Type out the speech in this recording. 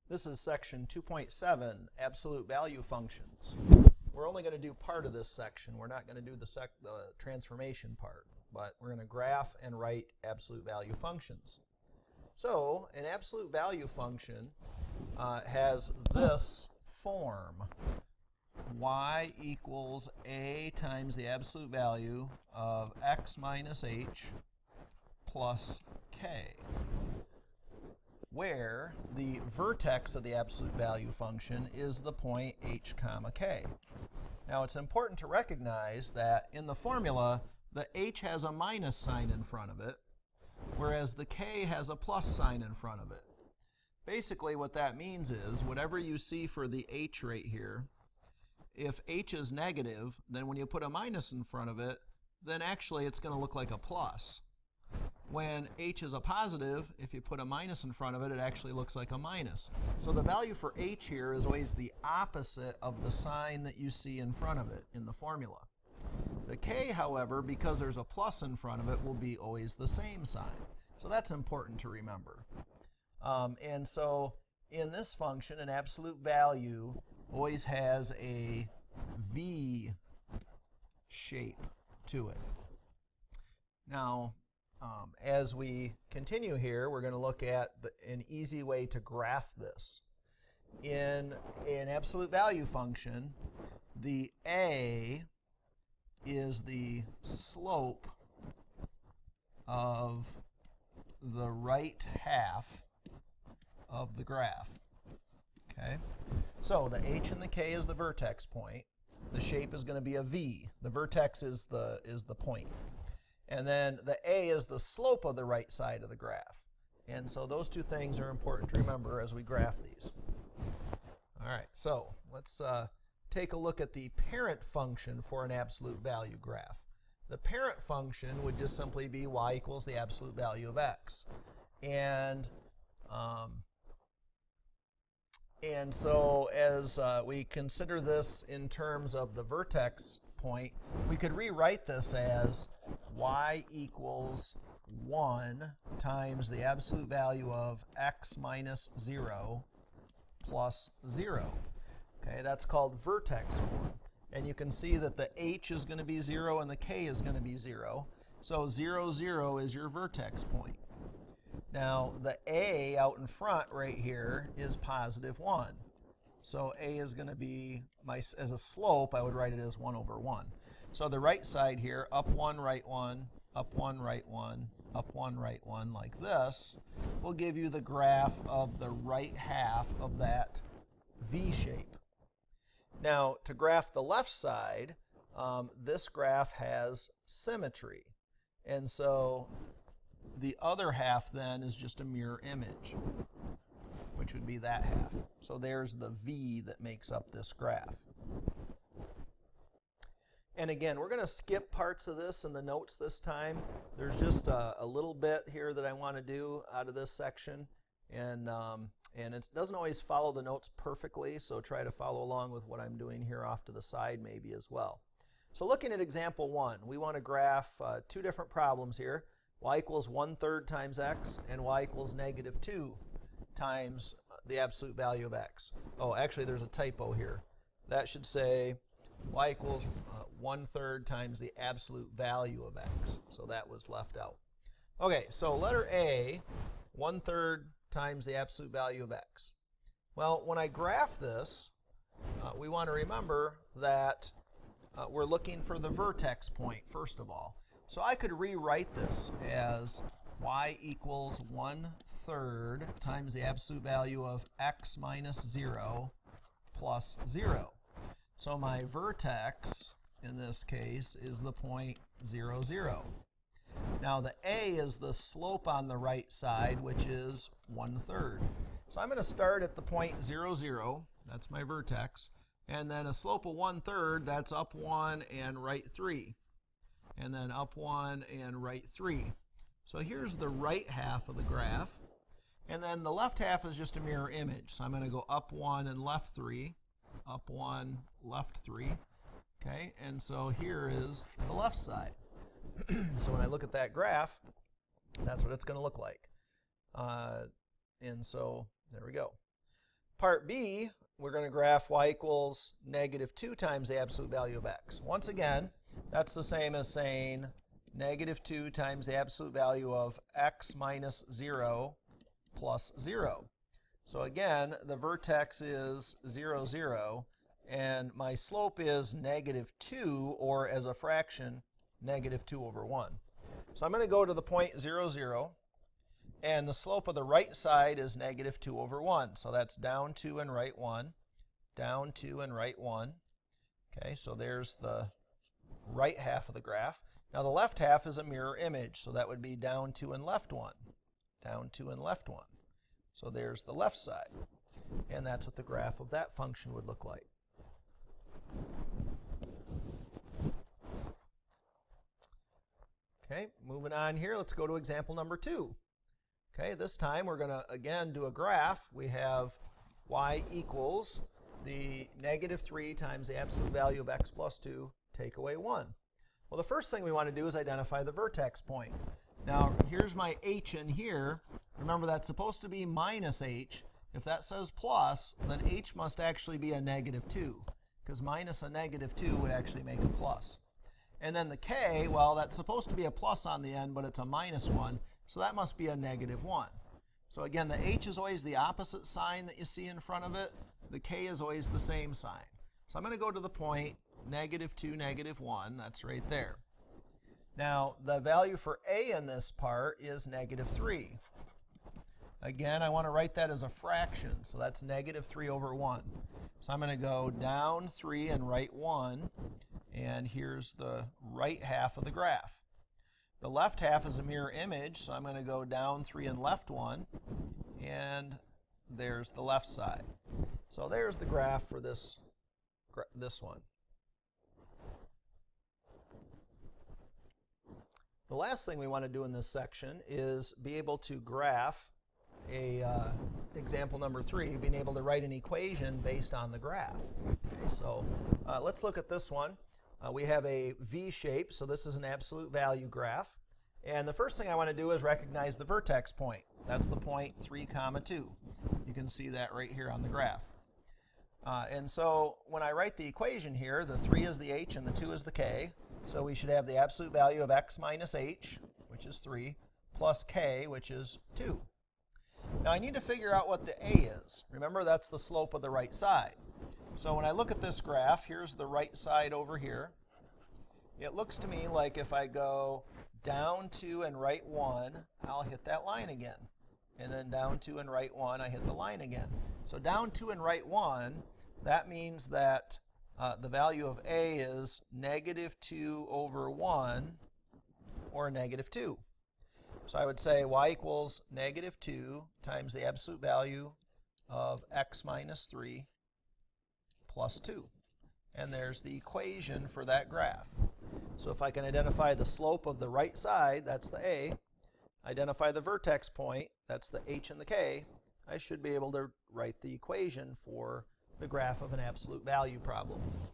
This is section 2.7, absolute value functions. We're only going to do part of this section. We're not going to do the transformation part, but we're going to graph and write absolute value functions. So an absolute value function has this form. Y equals a times the absolute value of x minus h plus k, where the vertex of the absolute value function is the point h comma k. Now it's important to recognize that in the formula, the h has a minus sign in front of it, whereas the k has a plus sign in front of it. Basically what that means is whatever you see for the h right here, if h is negative, then when you put a minus in front of it, then actually it's going to look like a plus. When h is a positive, if you put a minus in front of it, it actually looks like a minus. So the value for h here is always the opposite of the sign that you see in front of it in the formula. The k, however, because there's a plus in front of it, will be always the same sign. So that's important to remember. And so in this function, an absolute value always has a V shape to it. Now, as we continue here, we're going to look at an easy way to graph this. In an absolute value function, the a is the slope of the right half of the graph. Okay? So the h and the k is the vertex point. The shape is going to be a V. The vertex is the point. And then the a is the slope of the right side of the graph. And so those two things are important to remember as we graph these. All right, so let's take a look at the parent function for an absolute value graph. The parent function would just simply be y equals the absolute value of x. And so as we consider this in terms of the vertex point, we could rewrite this as y equals 1 times the absolute value of x minus 0 plus 0. Okay, that's called vertex form. And you can see that the h is going to be 0 and the k is going to be 0. So 0, 0 is your vertex point. Now, the a out in front right here is positive 1. So a is going to be, as a slope, I would write it as 1 over 1. So the right side here, up 1, right 1, up 1, right 1, up 1, right 1, like this, will give you the graph of the right half of that V shape. Now, to graph the left side, this graph has symmetry. And so the other half then is just a mirror image, which would be that half. So there's the V that makes up this graph. And again, we're going to skip parts of this in the notes this time. There's just a little bit here that I want to do out of this section. And it doesn't always follow the notes perfectly, so try to follow along with what I'm doing here off to the side maybe as well. So looking at example 1, we want to graph two different problems here. Y equals 1/3 times x, and y equals negative 2 times the absolute value of x. Oh, actually there's a typo here. That should say y equals 1/3 times the absolute value of x. So that was left out. Okay, so letter A, 1/3 times the absolute value of x. Well, when I graph this, we want to remember that we're looking for the vertex point first of all. So I could rewrite this as y equals 1/3 times the absolute value of x minus 0 plus 0. So my vertex in this case is the point 0, 0. Now the a is the slope on the right side, which is 1/3. So I'm going to start at the point 0, 0. That's my vertex. And then a slope of 1/3, that's up 1 and right 3. And then up 1 and right 3. So here's the right half of the graph. And then the left half is just a mirror image. So I'm going to go up 1 and left 3. Up 1, left 3. Okay, and so here is the left side. So when I look at that graph, that's what it's going to look like. And so there we go. Part B, we're going to graph y equals -2 times the absolute value of x. Once again, that's the same as saying -2 times the absolute value of x minus 0 plus 0. So again, the vertex is 0, 0, and my slope is -2, or as a fraction, -2/1. So I'm going to go to the point 0, 0, and the slope of the right side is -2/1. So that's down 2 and right 1, down 2 and right 1. Okay, so there's the right half of the graph. Now the left half is a mirror image, so that would be down 2 and left 1, down 2 and left 1. So there's the left side, and that's what the graph of that function would look like. Okay, moving on here, let's go to example number 2. Okay, this time we're going to again do a graph. We have y equals the -3 times the absolute value of x plus 2, take away 1. Well, the first thing we want to do is identify the vertex point. Now, here's my h in here. Remember, that's supposed to be minus h. If that says plus, then h must actually be a -2, because minus a -2 would actually make a plus. And then the k, well, that's supposed to be a plus on the end, but it's a -1, so that must be a -1. So again, the h is always the opposite sign that you see in front of it. The k is always the same sign. So I'm going to go to the point -2, -1. That's right there. Now, the value for a in this part is -3. Again, I want to write that as a fraction, so that's -3/1. So I'm going to go down 3 and right 1, and here's the right half of the graph. The left half is a mirror image, so I'm going to go down 3 and left 1, and there's the left side. So there's the graph for this one. The last thing we want to do in this section is be able to graph example number 3, being able to write an equation based on the graph. Okay, so let's look at this one. We have a V shape, so this is an absolute value graph. And the first thing I want to do is recognize the vertex point. That's the point 3, 2. You can see that right here on the graph. And so when I write the equation here, the 3 is the h and the 2 is the k. So we should have the absolute value of x minus h, which is 3, plus k, which is 2. Now I need to figure out what the a is. Remember, that's the slope of the right side. So when I look at this graph, here's the right side over here. It looks to me like if I go down 2 and right 1, I'll hit that line again. And then down 2 and right 1, I hit the line again. So down 2 and right 1, that means that the value of a is -2/1, or -2. So I would say y equals -2 times the absolute value of x minus 3 plus 2. And there's the equation for that graph. So if I can identify the slope of the right side, that's the a, identify the vertex point, that's the h and the k, I should be able to write the equation for the graph of an absolute value problem.